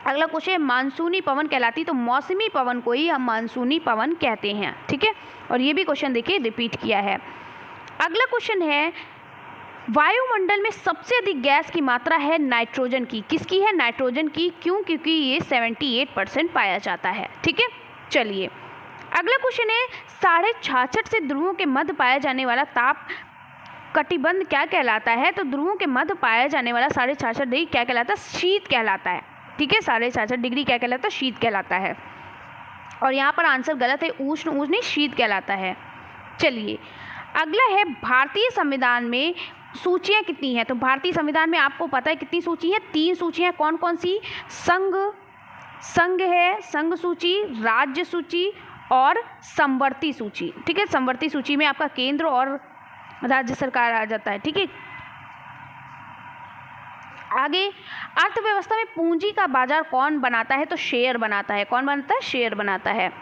अगला क्वेश्चन है मानसूनी पवन कहलाती, तो मौसमी पवन को ही हम मानसूनी पवन कहते हैं। ठीक है, और ये भी क्वेश्चन देखिए रिपीट किया है। अगला क्वेश्चन है वायुमंडल में सबसे अधिक गैस की मात्रा है नाइट्रोजन की, किसकी है? नाइट्रोजन की। क्यों? क्योंकि ये 78% पाया जाता है। ठीक है, चलिए अगला क्वेश्चन है 66.5 से ध्रुवों के मध्य पाया जाने वाला ताप कटिबंध क्या कहलाता है? तो ध्रुवों के मध्य पाया जाने वाला 66.5 डिग्री क्या कहलाता है? शीत कहलाता है। ठीक है, 66.5 डिग्री क्या कहलाता है? शीत कहलाता है। और यहाँ पर आंसर गलत है, उष्ण नहीं शीत कहलाता है। चलिए अगला है भारतीय संविधान में सूचियाँ कितनी हैं? तो भारतीय संविधान में आपको पता है कितनी सूची है? 3 सूचियाँ। कौन कौन सी? संघ है, संघ सूची, राज्य सूची और समवर्ती सूची। ठीक है, समवर्ती सूची में आपका केंद्र और राज्य सरकार आ जाता है। ठीक है, आगे अर्थव्यवस्था में पूंजी का बाजार कौन बनाता है? तो शेयर बनाता है। कौन बनाता है? शेयर बनाता है।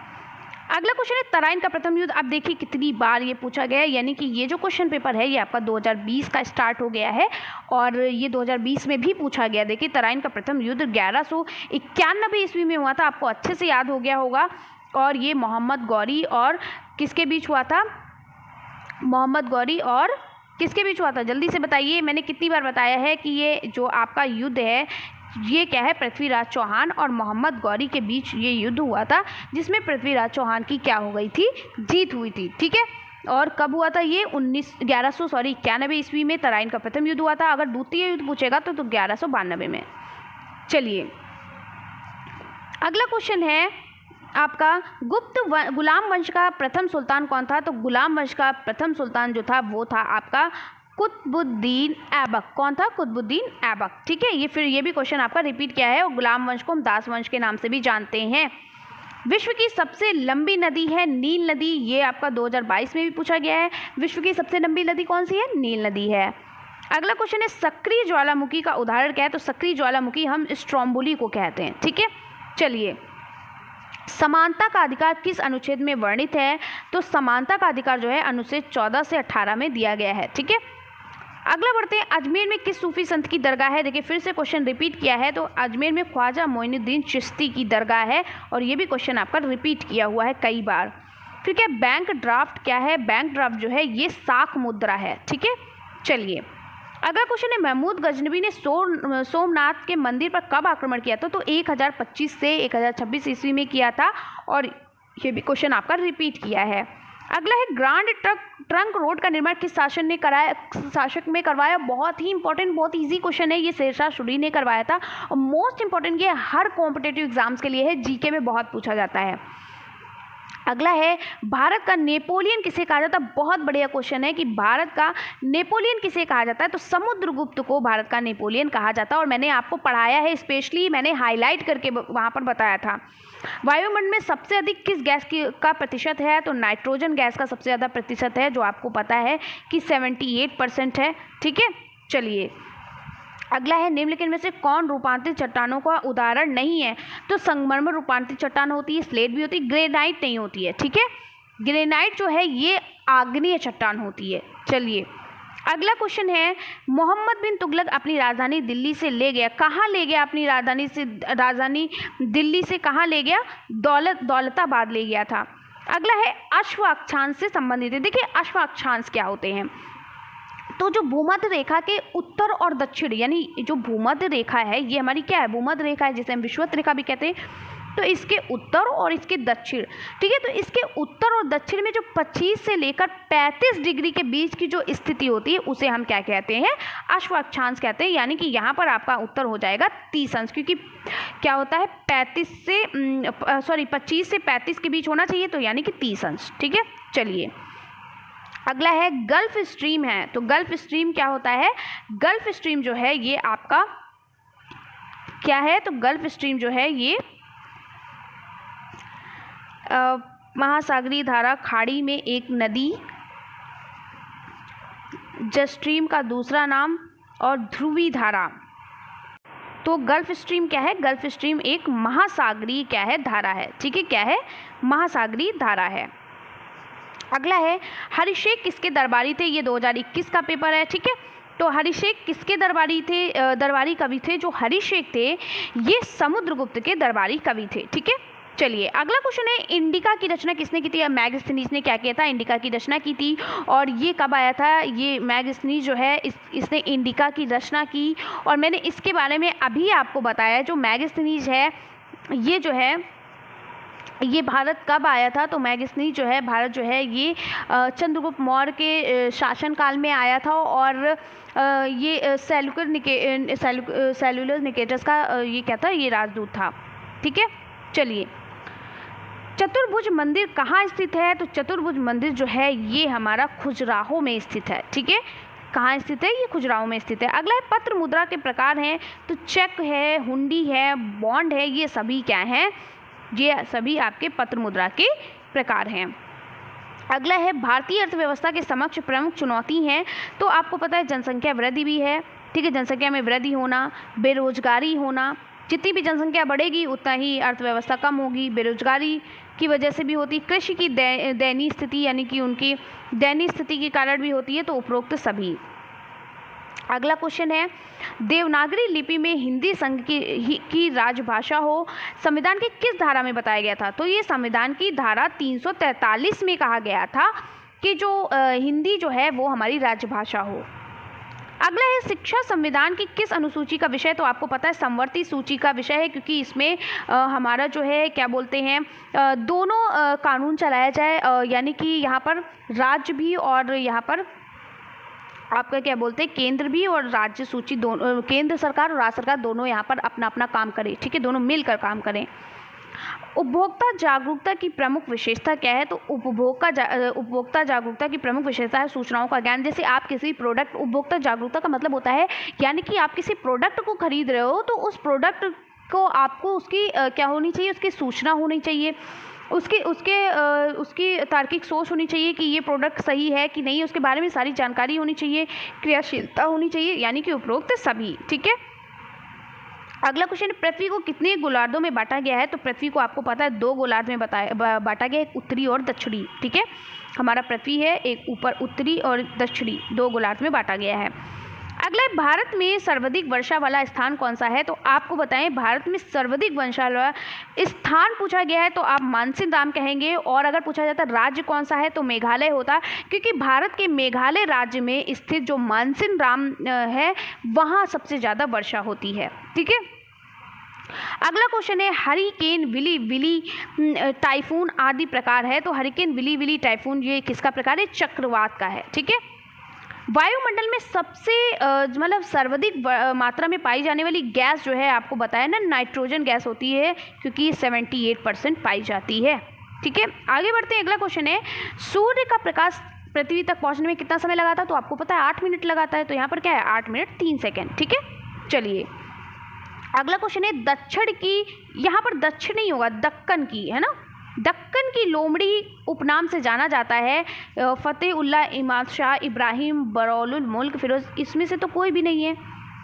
अगला क्वेश्चन है तराइन का प्रथम युद्ध। अब देखिए कितनी बार ये पूछा गया है, यानी कि ये जो क्वेश्चन पेपर है ये आपका 2020 का स्टार्ट हो गया है और ये 2020 में भी पूछा गया। देखिए तराइन का प्रथम युद्ध 1191 ईस्वी में हुआ था, आपको अच्छे से याद हो गया होगा। और ये मोहम्मद गौरी और किसके बीच हुआ था? मोहम्मद गौरी और किसके बीच हुआ था? जल्दी से बताइए। मैंने कितनी बार बताया है कि ये जो आपका युद्ध है ये क्या है? पृथ्वीराज चौहान और मोहम्मद गौरी के बीच ये युद्ध हुआ था, जिसमें पृथ्वीराज चौहान की क्या हो गई थी? जीत हुई थी। ठीक है, और कब हुआ था ये? 1191 ईस्वी में तराइन का प्रथम युद्ध हुआ था। अगर द्वितीय युद्ध पूछेगा तो 1192 में। चलिए अगला क्वेश्चन है आपका गुलाम वंश का प्रथम सुल्तान कौन था? तो गुलाम वंश का प्रथम सुल्तान जो था वो था आपका कुतुबुद्दीन ऐबक। कौन था? कुतुबुद्दीन ऐबक। ठीक है, ये फिर ये भी क्वेश्चन आपका रिपीट किया है। और गुलाम वंश को हम दास वंश के नाम से भी जानते हैं। विश्व की सबसे लंबी नदी है नील नदी, ये आपका 2022 में भी पूछा गया है। विश्व की सबसे लंबी नदी कौन सी है? नील नदी है। अगला क्वेश्चन है सक्रिय ज्वालामुखी का उदाहरण क्या है? तो सक्रिय ज्वालामुखी हम स्ट्रोम्बोली को कहते हैं। ठीक है, चलिए समानता का अधिकार किस अनुच्छेद में वर्णित है? तो समानता का अधिकार जो है अनुच्छेद 14 से 18 में दिया गया है। ठीक है, अगला बढ़ते हैं अजमेर में किस सूफी संत की दरगाह है? देखिए फिर से क्वेश्चन रिपीट किया है, तो अजमेर में ख्वाजा मोइनुद्दीन चिश्ती की दरगाह है और ये भी क्वेश्चन आपका रिपीट किया हुआ है कई बार। फिर क्या बैंक ड्राफ्ट क्या है? बैंक ड्राफ्ट जो है ये साख मुद्रा है। ठीक है, चलिए अगला क्वेश्चन है महमूद गजनवी ने सोमनाथ के मंदिर पर कब आक्रमण किया था? तो 1025 से 1026 ईस्वी में किया था और ये भी क्वेश्चन आपका रिपीट किया है। अगला है ग्रांड ट्रंक रोड का निर्माण किस शासक में करवाया? बहुत ही इंपॉर्टेंट, बहुत इजी क्वेश्चन है। ये शेरशाह सूरी ने करवाया था और मोस्ट इंपॉर्टेंट ये हर कॉम्पिटेटिव एग्जाम्स के लिए है, जीके में बहुत पूछा जाता है। अगला है भारत का नेपोलियन किसे कहा जाता है? बहुत बढ़िया क्वेश्चन है कि भारत का नेपोलियन किसे कहा जाता है? तो समुद्रगुप्त को भारत का नेपोलियन कहा जाता है और मैंने आपको पढ़ाया है, स्पेशली मैंने हाईलाइट करके वहाँ पर बताया था। वायुमंडल में सबसे अधिक किस गैस का प्रतिशत है? तो नाइट्रोजन गैस का सबसे ज़्यादा प्रतिशत है, जो आपको पता है कि 78% है। ठीक है, चलिए अगला है निम्नलिखित में से कौन रूपांतरित चट्टानों का उदाहरण नहीं है? तो संगमरमर रूपांतरित चट्टान होती है, स्लेट भी होती है, ग्रेनाइट नहीं होती है। ठीक है, ग्रेनाइट जो है ये आग्नेय चट्टान होती है। चलिए अगला क्वेश्चन है मोहम्मद बिन तुगलक अपनी राजधानी दिल्ली से ले गया, कहाँ ले गया? अपनी राजधानी दिल्ली से कहाँ ले गया? दौलताबाद ले गया था। अगला है अश्व अक्षांश से संबंधित है। देखिए अश्व अक्षांश क्या होते हैं? तो जो भूमध्य रेखा के उत्तर और दक्षिण, यानी जो भूमध्य रेखा है ये हमारी क्या है? भूमध्य रेखा है, जिसे हम विषुवत रेखा भी कहते हैं। तो इसके उत्तर और इसके दक्षिण, ठीक है, तो इसके उत्तर और दक्षिण में जो 25 से लेकर 35 डिग्री के बीच की जो स्थिति होती है उसे हम क्या कहते हैं? अश्व अक्षांश कहते हैं। यानी कि यहाँ पर आपका उत्तर हो जाएगा 30 अंश, क्योंकि क्या होता है 25 से 35 के बीच होना चाहिए, तो यानी कि 30 अंश। ठीक है, चलिए अगला है गल्फ स्ट्रीम है। तो गल्फ स्ट्रीम क्या होता है? गल्फ स्ट्रीम जो है ये आपका क्या है? तो गल्फ स्ट्रीम जो है ये महासागरीय धारा खाड़ी में एक नदी जेट स्ट्रीम का दूसरा नाम, और ध्रुवी धारा। तो गल्फ स्ट्रीम क्या है? गल्फ स्ट्रीम एक महासागरीय क्या है? धारा है। ठीक है, क्या है? महासागरीय धारा है। अगला है हरिशेख किसके दरबारी थे? ये 2021 का पेपर है। ठीक है, तो हरिशेख किसके दरबारी थे? दरबारी कवि थे जो हरिशेख थे, ये समुद्रगुप्त के दरबारी कवि थे। ठीक है, चलिए अगला क्वेश्चन है, इंडिका की रचना किसने की थी? मैगस्थनीज ने क्या किया था? इंडिका की रचना की थी। और ये कब आया था? ये मैगस्थनीज जो है इसने इंडिका की रचना की, और मैंने इसके बारे में अभी आपको बताया। जो मैगस्थनीज है ये जो है ये भारत कब आया था? तो मैगस्थनीज जो है भारत जो है ये चंद्रगुप्त मौर्य के शासनकाल में आया था, और ये सेल्यूलस निकेटस का ये क्या था? ये राजदूत था। ठीक है, चलिए चतुर्भुज मंदिर कहाँ स्थित है? तो चतुर्भुज मंदिर जो है ये हमारा खजुराहो में स्थित है। ठीक है, कहाँ स्थित है? ये खजुराहो में स्थित है। अगला है पत्र मुद्रा के प्रकार हैं, तो चेक है, हुंडी है, बॉन्ड है, ये सभी क्या हैं? ये सभी आपके पत्र मुद्रा के प्रकार हैं। अगला है भारतीय अर्थव्यवस्था के समक्ष प्रमुख चुनौती हैं, तो आपको पता है जनसंख्या वृद्धि भी है। ठीक है, जनसंख्या में वृद्धि होना, बेरोजगारी होना, जितनी भी जनसंख्या बढ़ेगी उतना ही अर्थव्यवस्था कम होगी, बेरोजगारी की वजह से भी होती, कृषि की दयनीय स्थिति यानी कि उनकी दयनीय स्थिति के कारण भी होती है, तो उपरोक्त सभी। अगला क्वेश्चन है देवनागरी लिपि में हिंदी संघ की राजभाषा हो, संविधान की किस धारा में बताया गया था? तो ये संविधान की धारा 343 में कहा गया था कि जो हिंदी जो है वो हमारी राजभाषा हो। अगला है शिक्षा संविधान की किस अनुसूची का विषय? तो आपको पता है समवर्ती सूची का विषय है, क्योंकि इसमें हमारा जो है क्या बोलते हैं दोनों कानून चलाया जाए, यानी कि यहाँ पर राज्य भी और यहाँ पर आपका क्या बोलते हैं केंद्र भी, और राज्य सूची दोनों, केंद्र सरकार और राज्य सरकार दोनों यहाँ पर अपना अपना काम करें। ठीक है, दोनों मिलकर काम करें। उपभोक्ता जागरूकता की प्रमुख विशेषता क्या है? तो उपभोक्ता जागरूकता की प्रमुख विशेषता है सूचनाओं का ज्ञान। जैसे आप किसी प्रोडक्ट, उपभोक्ता जागरूकता का मतलब होता है यानी कि आप किसी प्रोडक्ट को खरीद रहे हो, तो उस प्रोडक्ट को आपको उसकी क्या होनी चाहिए? उसकी सूचना होनी चाहिए, उसकी तार्किक सोच होनी चाहिए कि ये प्रोडक्ट सही है कि नहीं, उसके बारे में सारी जानकारी होनी चाहिए, क्रियाशीलता होनी चाहिए, यानी कि उपरोक्त सभी। ठीक है, अगला क्वेश्चन, पृथ्वी को कितने गोलार्धों में बांटा गया है? तो पृथ्वी को आपको पता है 2 गोलार्ध में बांटा गया, एक उत्तरी और दक्षिणी। ठीक है, हमारा पृथ्वी है एक ऊपर उत्तरी और दक्षिणी 2 गोलार्ध में बांटा गया है। अगला है भारत में सर्वाधिक वर्षा वाला स्थान कौन सा है? तो आपको बताएं भारत में सर्वाधिक वर्षा वाला स्थान पूछा गया है तो आप मानसिन राम कहेंगे, और अगर पूछा जाता राज्य कौन सा है तो मेघालय होता, क्योंकि भारत के मेघालय राज्य में स्थित जो मानसिन राम है वहाँ सबसे ज़्यादा वर्षा होती है। ठीक है, अगला क्वेश्चन है हरिकेन, विली विली, टाइफून आदि प्रकार है। तो हरिकेन, विली विली, टाइफून ये किसका प्रकार है? चक्रवात का है। ठीक है, वायुमंडल में सबसे मतलब सर्वाधिक मात्रा में पाई जाने वाली गैस जो है आपको बताया ना, नाइट्रोजन गैस होती है, क्योंकि 78% पाई जाती है। ठीक है, आगे बढ़ते हैं। अगला क्वेश्चन है सूर्य का प्रकाश पृथ्वी तक पहुंचने में कितना समय लगा था? तो आपको पता है 8 मिनट लगाता है, तो यहाँ पर क्या है 8 मिनट 3 सेकेंड। ठीक है, चलिए अगला क्वेश्चन है दक्षिण की, यहाँ पर दक्षिण नहीं होगा, दक्कन की है ना, दक्कन की लोमड़ी उपनाम से जाना जाता है फतेह उल्लाह, इमाद शाह, इब्राहिम, बरौलुल मुल्क, फिरोज, इसमें से तो कोई भी नहीं है,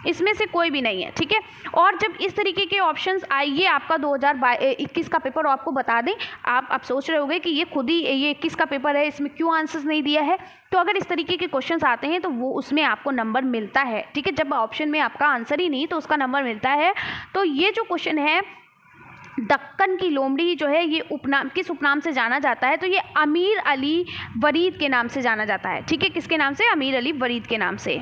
इसमें से कोई भी नहीं है। ठीक है, और जब इस तरीके के ऑप्शंस आइए आपका 2021 का पेपर, आपको बता दें, आप सोच रहे होंगे कि ये खुद ही ये 21 का पेपर है, इसमें क्यों आंसर्स नहीं दिया है? तो अगर इस तरीके के क्वेश्चंस आते हैं तो वो उसमें आपको नंबर मिलता है। ठीक है, जब ऑप्शन में आपका आंसर ही नहीं तो उसका नंबर मिलता है। तो ये जो क्वेश्चन है दक्कन की लोमड़ी जो है ये उपनाम, किस उपनाम से जाना जाता है? तो ये अमीर अली वरीद के नाम से जाना जाता है। ठीक है, किसके नाम से? अमीर अली वरीद के नाम से।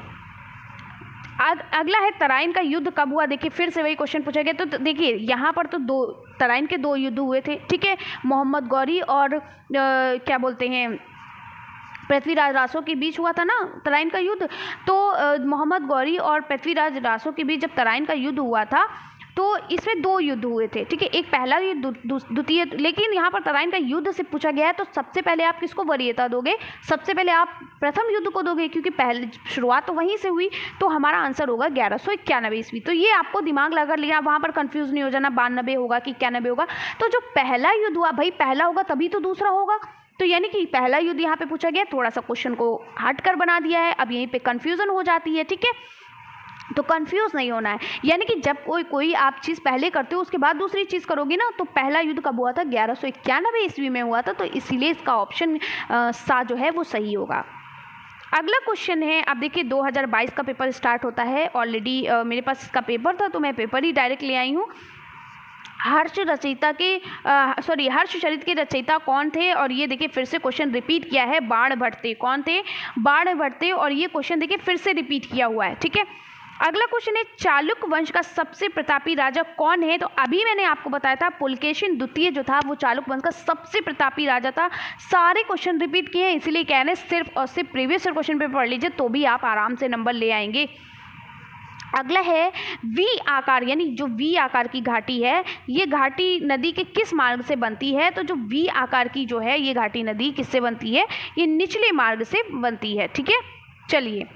अगला है तराइन का युद्ध कब हुआ? देखिए फिर से वही क्वेश्चन पूछा गया। तो देखिए यहाँ पर तो तराइन के 2 युद्ध हुए थे। ठीक है, मोहम्मद गौरी और क्या बोलते हैं पृथ्वीराज रासो के बीच हुआ था ना तराइन का युद्ध। तो मोहम्मद गौरी और पृथ्वीराज रासो के बीच जब तराइन का युद्ध हुआ था तो इसमें 2 युद्ध हुए थे। ठीक है, एक पहला युद्ध, द्वितीय, लेकिन यहाँ पर तराइन का युद्ध से पूछा गया है तो सबसे पहले आप किसको वरीयता दोगे? सबसे पहले आप प्रथम युद्ध को दोगे, क्योंकि पहले शुरुआत तो वहीं से हुई। तो हमारा आंसर होगा 1191 ईस्वी। तो ये आपको दिमाग लगा लिया, वहाँ पर कंफ्यूज नहीं हो जाना 92 होगा कि 91 होगा। तो जो पहला युद्ध हुआ, भाई पहला होगा तभी तो दूसरा होगा, तो यानी कि पहला युद्ध यहाँ पे पूछा गया, थोड़ा सा क्वेश्चन को हटकर बना दिया है। अब यहीं पे कन्फ्यूज़न हो जाती है, ठीक है, तो कंफ्यूज नहीं होना है। यानी कि जब कोई आप चीज़ पहले करते हो उसके बाद दूसरी चीज़ करोगे ना, तो पहला युद्ध कब हुआ था, 1191 ईस्वी में हुआ था, तो इसीलिए इसका ऑप्शन सा जो है वो सही होगा। अगला क्वेश्चन है, अब देखिए 2022 का पेपर स्टार्ट होता है ऑलरेडी। मेरे पास इसका पेपर था तो मैं पेपर ही डायरेक्ट ले आई हूँ। हर्षचरित के रचयिता कौन थे, और ये देखिए फिर से क्वेश्चन रिपीट किया है, बाणभट्ट कौन थे, बाणभट्ट, और ये क्वेश्चन देखिए फिर से रिपीट किया हुआ है, ठीक है। अगला क्वेश्चन है, चालुक्य वंश का सबसे प्रतापी राजा कौन है, तो अभी मैंने आपको बताया था पुलकेशिन द्वितीय जो था वो चालुक्य वंश का सबसे प्रतापी राजा था। सारे क्वेश्चन रिपीट किए हैं, इसलिए कह रहे हैं सिर्फ और सिर्फ प्रीवियस क्वेश्चन पे पढ़ लीजिए तो भी आप आराम से नंबर ले आएंगे। अगला है वी आकार, यानी जो वी आकार की घाटी है, ये घाटी नदी के किस मार्ग से बनती है, तो जो वी आकार की जो है ये घाटी नदी किससे बनती है, ये निचले मार्ग से बनती है, ठीक है। चलिए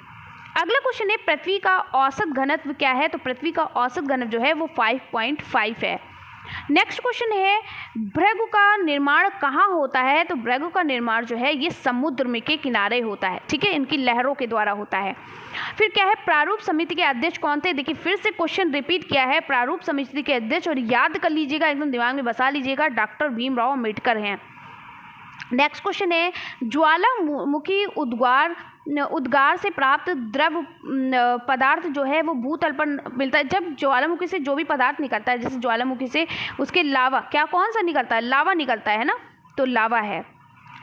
अगला क्वेश्चन है, पृथ्वी का औसत घनत्व क्या है, तो पृथ्वी का औसत घनत्व जो है वो 5.5 है। नेक्स्ट क्वेश्चन है, भृगु का निर्माण कहाँ होता है, तो भृगु का निर्माण जो है ये समुद्र में के किनारे होता है, ठीक है, इनकी लहरों के द्वारा होता है। फिर क्या है, प्रारूप समिति के अध्यक्ष कौन थे, देखिए फिर से क्वेश्चन रिपीट किया है, प्रारूप समिति के अध्यक्ष, और याद कर लीजिएगा, एकदम दिमाग में बसा लीजिएगा, डॉक्टर भीमराव अम्बेडकर हैं। नेक्स्ट क्वेश्चन है, ज्वालामुखी उद्गार से प्राप्त द्रव पदार्थ जो है वो भूतल पर मिलता है। जब ज्वालामुखी से जो भी पदार्थ निकलता है, जैसे ज्वालामुखी से उसके लावा, क्या कौन सा निकलता है, लावा निकलता है ना, तो लावा है।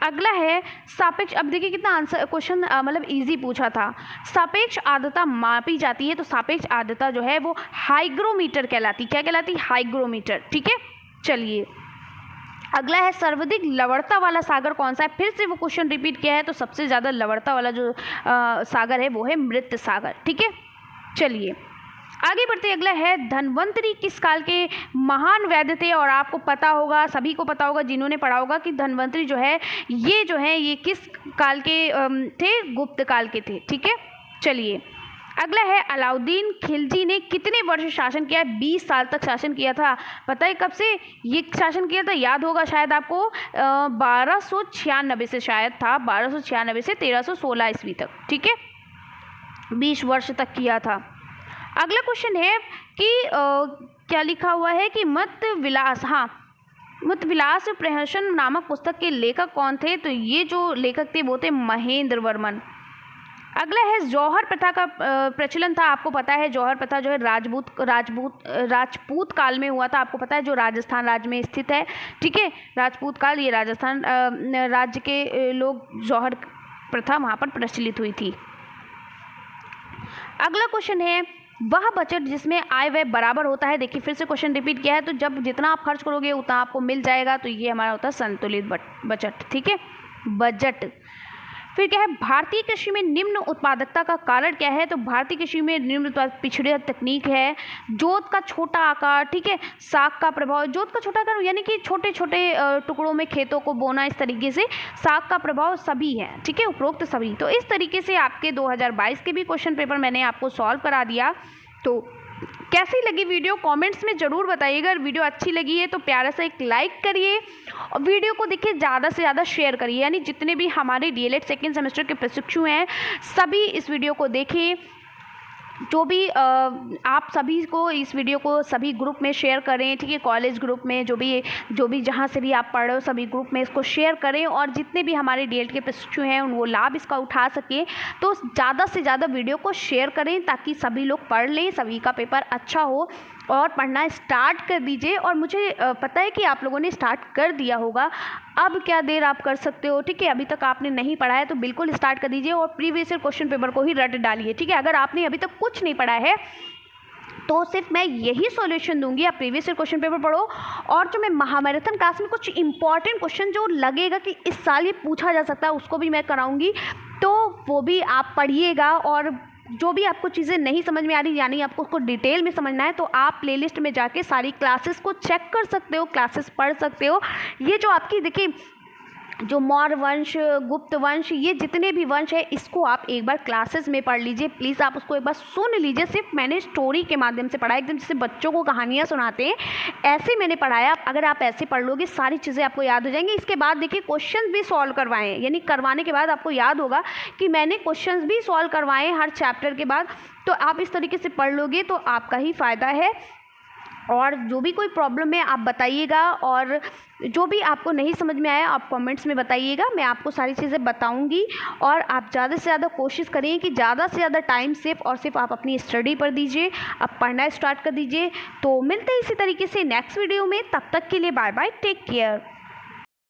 अगला है सापेक्ष, अब देखिए कितना आंसर क्वेश्चन मतलब इजी पूछा था। सापेक्ष आर्द्रता मापी जाती है, तो सापेक्ष आर्द्रता जो है वो हाइग्रोमीटर कहलाती, क्या कहलाती, हाइग्रोमीटर, ठीक है। चलिए अगला है, सर्वाधिक लवणता वाला सागर कौन सा है, फिर से वो क्वेश्चन रिपीट किया है, तो सबसे ज़्यादा लवणता वाला जो सागर है वो है मृत सागर, ठीक है। चलिए आगे बढ़ते, अगला है, धन्वंतरी किस काल के महान वैद्य थे, और आपको पता होगा, सभी को पता होगा जिन्होंने पढ़ा होगा कि धन्वंतरी जो है ये किस काल के थे, गुप्त काल के थे, ठीक है। चलिए अगला है, अलाउद्दीन खिलजी ने कितने वर्ष शासन किया है, 20 साल तक शासन किया था। पता है कब से ये शासन किया था, याद होगा शायद आपको, 1296 से शायद था, 1296 से 1316 ईस्वी तक, ठीक है, 20 वर्ष तक किया था। अगला क्वेश्चन है कि क्या लिखा हुआ है कि मत विलास प्रहसन नामक पुस्तक के लेखक कौन थे, तो ये जो लेखक थे वो थे महेंद्र वर्मन। अगला है, जौहर प्रथा का प्रचलन था, आपको पता है जौहर प्रथा जो है राजपूत काल में हुआ था, आपको पता है, जो राजस्थान राज्य में स्थित है, ठीक है, राजपूत काल, ये राजस्थान राज्य के लोग जौहर प्रथा वहाँ पर प्रचलित हुई थी। अगला क्वेश्चन है, वह बजट जिसमें आय व्यय बराबर होता है, देखिए फिर से क्वेश्चन रिपीट किया है, तो जब जितना आप खर्च करोगे उतना आपको मिल जाएगा, तो ये हमारा होता है संतुलित बजट, ठीक है, बजट। फिर क्या है, भारतीय कृषि में निम्न उत्पादकता का कारण क्या है, तो भारतीय कृषि में निम्न पिछड़ी तकनीक है, जोत का छोटा आकार, ठीक है, साग का प्रभाव, जोत का छोटा आकार यानी कि छोटे छोटे टुकड़ों में खेतों को बोना, इस तरीके से साग का प्रभाव सभी है, ठीक है, उपरोक्त सभी। तो इस तरीके से आपके 2022 के भी क्वेश्चन पेपर मैंने आपको सॉल्व करा दिया। तो कैसी लगी वीडियो कमेंट्स में ज़रूर बताइएगा। अगर वीडियो अच्छी लगी है तो प्यारा सा एक लाइक करिए और वीडियो को देखिए ज़्यादा से ज़्यादा शेयर करिए, यानी जितने भी हमारे डीएलएड सेकेंड सेमेस्टर के प्रशिक्षु हैं सभी इस वीडियो को देखें। जो भी आप सभी को इस वीडियो को सभी ग्रुप में शेयर करें, ठीक है, कॉलेज ग्रुप में जो भी जहाँ से भी आप पढ़ रहे हो सभी ग्रुप में इसको शेयर करें, और जितने भी हमारे डीएलएड के प्रशिक्षु हैं वो लाभ इसका उठा सकें। तो ज़्यादा से ज़्यादा वीडियो को शेयर करें ताकि सभी लोग पढ़ लें, सभी का पेपर अच्छा हो, और पढ़ना स्टार्ट कर दीजिए। और मुझे पता है कि आप लोगों ने स्टार्ट कर दिया होगा, अब क्या देर आप कर सकते हो, ठीक है, अभी तक आपने नहीं पढ़ा है तो बिल्कुल स्टार्ट कर दीजिए और प्रीवियस ईयर क्वेश्चन पेपर को ही रट डालिए, ठीक है। अगर आपने अभी तक कुछ नहीं पढ़ा है तो सिर्फ मैं यही सॉल्यूशन दूंगी, आप प्रीवियस ईयर क्वेश्चन पेपर पढ़ो, और जो मैं महामैराथन क्लास में कुछ इंपॉर्टेंट क्वेश्चन जो लगेगा कि इस साल ये पूछा जा सकता है उसको भी मैं कराऊंगी, तो वो भी आप पढ़िएगा। और जो भी आपको चीज़ें नहीं समझ में आ रही, यानी आपको उसको डिटेल में समझना है, तो आप प्लेलिस्ट में जाके सारी क्लासेस को चेक कर सकते हो, क्लासेस पढ़ सकते हो। ये जो आपकी देखिए जो मौर्य वंश, गुप्त वंश, ये जितने भी वंश है इसको आप एक बार क्लासेस में पढ़ लीजिए। प्लीज़ आप उसको एक बार सुन लीजिए। सिर्फ मैंने स्टोरी के माध्यम से पढ़ा, एकदम जैसे बच्चों को कहानियाँ सुनाते हैं ऐसे मैंने पढ़ाया। अगर आप ऐसे पढ़ लोगे सारी चीज़ें आपको याद हो जाएंगी। इसके बाद देखिए क्वेश्चन भी सॉल्व करवाएं, यानी करवाने के बाद आपको याद होगा कि मैंने क्वेश्चन भी सॉल्व करवाए हर चैप्टर के बाद। तो आप इस तरीके से पढ़ लोगे तो आपका ही फ़ायदा है। और जो भी कोई प्रॉब्लम है आप बताइएगा, और जो भी आपको नहीं समझ में आया आप कमेंट्स में बताइएगा, मैं आपको सारी चीज़ें बताऊंगी। और आप ज़्यादा से ज़्यादा कोशिश करें कि ज़्यादा से ज़्यादा टाइम सिर्फ और सिर्फ आप अपनी स्टडी पर दीजिए, आप पढ़ना स्टार्ट कर दीजिए। तो मिलते हैं इसी तरीके से नेक्स्ट वीडियो में, तब तक के लिए बाय बाय, टेक केयर।